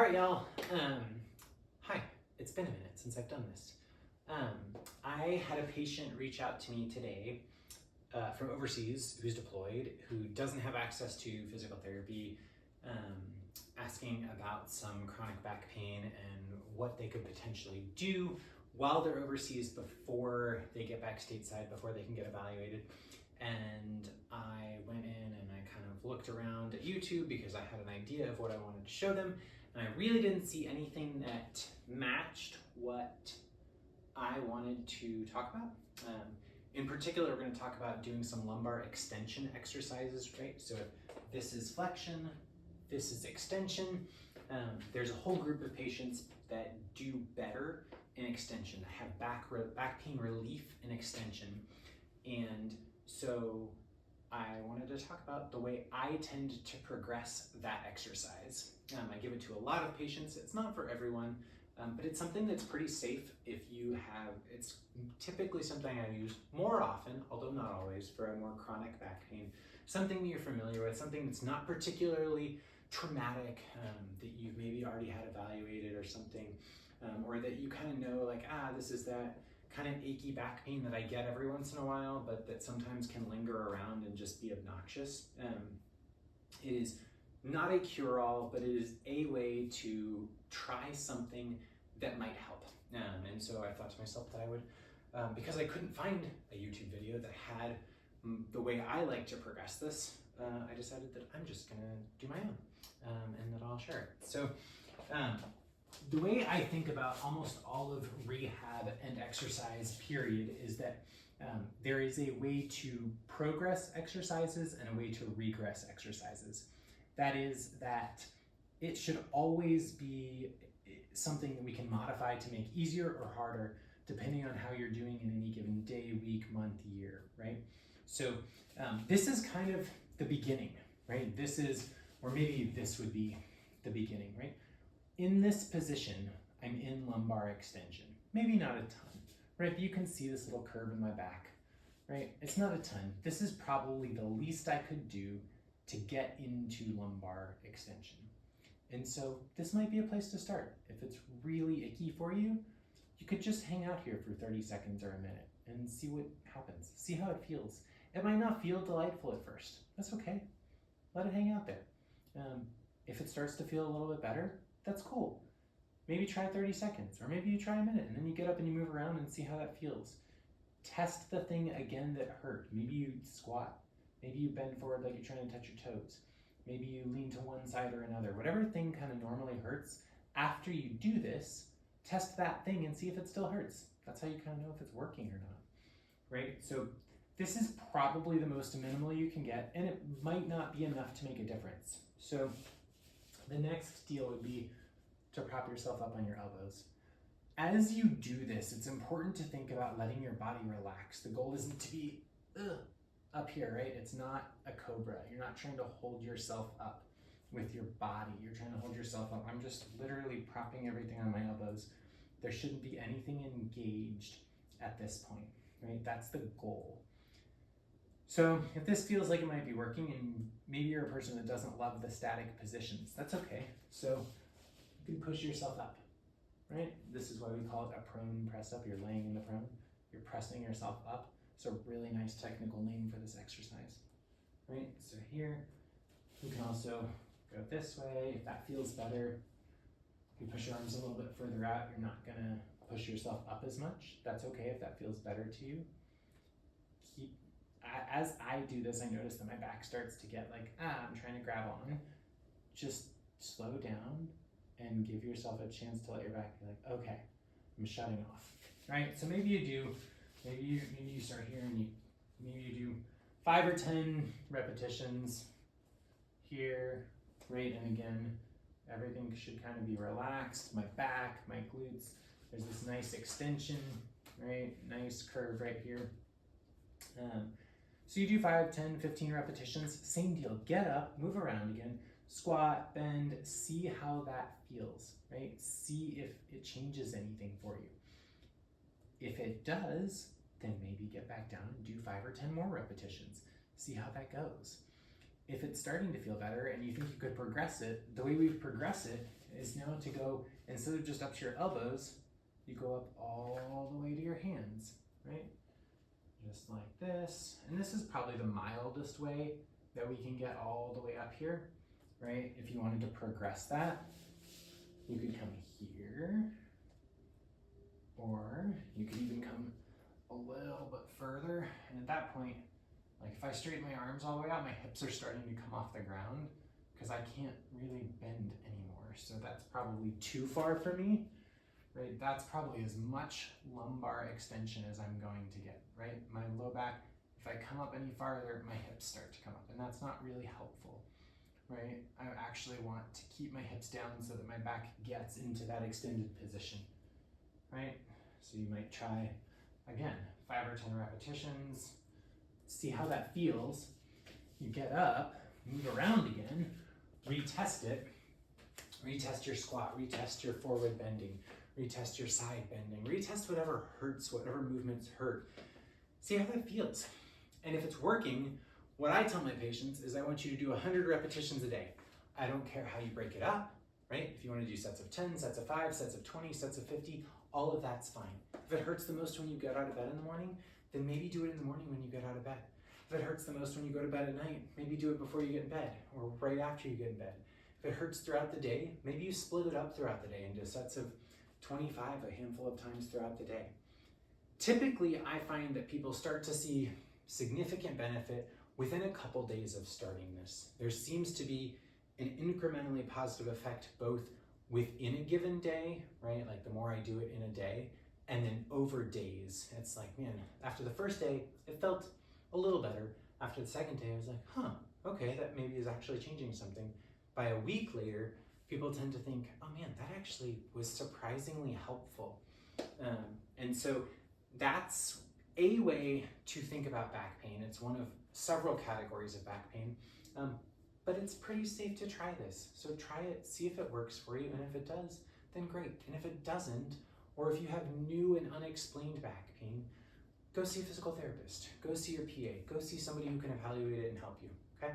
right, y'all. Hi. It's been a minute since I've done this. I had a patient reach out to me today from overseas who's deployed, who doesn't have access to physical therapy, asking about some chronic back pain and what they could potentially do while they're overseas before they get back stateside, before they can get evaluated. And I went in and I kind of looked around at YouTube because I had an idea of what I wanted to show them, and I really didn't see anything that matched what I wanted to talk about. In particular, we're going to talk about doing some lumbar extension exercises, right? So if this is flexion, this is extension. There's a whole group of patients that do better in extension, that have back pain relief in extension. And so I wanted to talk about the way I tend to progress that exercise. I give it to a lot of patients. It's not for everyone, but it's something that's pretty safe if you have, it's typically something I use more often, although not always, for a more chronic back pain. Something that you're familiar with, something that's not particularly traumatic, that you've maybe already had evaluated or something, or that you kind of know like, this is that kind of achy back pain that I get every once in a while, but that sometimes can linger around and just be obnoxious. It is not a cure-all, but it is a way to try something that might help. And so I thought to myself that I would, because I couldn't find a YouTube video that had the way I like to progress this, I decided that I'm just gonna do my own, and that I'll share it. So the way I think about almost all of rehab and exercise period is that there is a way to progress exercises and a way to regress exercises. That is that it should always be something that we can modify to make easier or harder depending on how you're doing in any given day, week, month, year, right? So this is kind of the beginning, right? This is, or maybe this would be the beginning, right? In this position, I'm in lumbar extension. Maybe not a ton, right? But you can see this little curve in my back, right? It's not a ton. This is probably the least I could do to get into lumbar extension. And so this might be a place to start. If it's really icky for you, you could just hang out here for 30 seconds or a minute and see what happens. See how it feels. It might not feel delightful at first. That's okay. Let it hang out there. If it starts to feel a little bit better, that's cool. Maybe try 30 seconds, or maybe you try a minute, and then you get up and you move around and see how that feels. Test the thing again that hurt. Maybe you squat. Maybe you bend forward like you're trying to touch your toes. Maybe you lean to one side or another. Whatever thing kind of normally hurts, after you do this, test that thing and see if it still hurts. That's how you kind of know if it's working or not, right? So this is probably the most minimal you can get, and it might not be enough to make a difference. So the next deal would be to prop yourself up on your elbows. As you do this, it's important to think about letting your body relax. The goal isn't to be up here, right? It's not a cobra. You're not trying to hold yourself up with your body. You're trying to hold yourself up. I'm just literally propping everything on my elbows. There shouldn't be anything engaged at this point, right? That's the goal. So if this feels like it might be working, and maybe you're a person that doesn't love the static positions, that's okay. So you can push yourself up, right? This is why we call it a prone press up. You're laying in the prone. You're pressing yourself up. It's a really nice technical name for this exercise, right? So here, you can also go this way if that feels better. You push your arms a little bit further out. You're not gonna push yourself up as much. That's okay if that feels better to you. As I do this, I notice that my back starts to get like, I'm trying to grab on. Just slow down and give yourself a chance to let your back be like, okay, I'm shutting off, right? So maybe you start here and maybe you do 5 or 10 repetitions here, right? And again, everything should kind of be relaxed. My back, my glutes, there's this nice extension, right? Nice curve right here. So you do 5, 10, 15 repetitions, same deal. Get up, move around again, squat, bend, see how that feels, right? See if it changes anything for you. If it does, then maybe get back down and do 5 or 10 more repetitions. See how that goes. If it's starting to feel better and you think you could progress it, the way we progress it is now to go, instead of just up to your elbows, you go up all the way to your hands, right? Just like this. And this is probably the mildest way that we can get all the way up here, right? If you wanted to progress that, you could come here, or you could even come a little bit further. And at that point, like if I straighten my arms all the way out, my hips are starting to come off the ground because I can't really bend anymore. So that's probably too far for me, right? That's probably as much lumbar extension as I'm going to get, right? My low back, if I come up any farther, my hips start to come up, and that's not really helpful, right? I actually want to keep my hips down so that my back gets into that extended position, right? So you might try, again, 5 or 10 repetitions, see how that feels. You get up, move around again, retest it, retest your squat, retest your forward bending, retest your side bending, retest whatever hurts, whatever movements hurt. See how that feels. And if it's working, what I tell my patients is I want you to do 100 repetitions a day. I don't care how you break it up, right? If you want to do sets of 10, sets of 5, sets of 20, sets of 50, all of that's fine. If it hurts the most when you get out of bed in the morning, then maybe do it in the morning when you get out of bed. If it hurts the most when you go to bed at night, maybe do it before you get in bed or right after you get in bed. If it hurts throughout the day, maybe you split it up throughout the day into sets of 25, a handful of times throughout the day. Typically, I find that people start to see significant benefit within a couple days of starting this. There seems to be an incrementally positive effect both within a given day, right? Like the more I do it in a day, and then over days. It's like, man, after the first day, it felt a little better. After the second day, I was like, huh, okay, that maybe is actually changing something. By a week later, people tend to think, oh man, that actually was surprisingly helpful. And so that's a way to think about back pain. It's one of several categories of back pain, but it's pretty safe to try this. So try it, see if it works for you, and if it does, then great. And if it doesn't, or if you have new and unexplained back pain, go see a physical therapist, go see your PA, go see somebody who can evaluate it and help you, okay?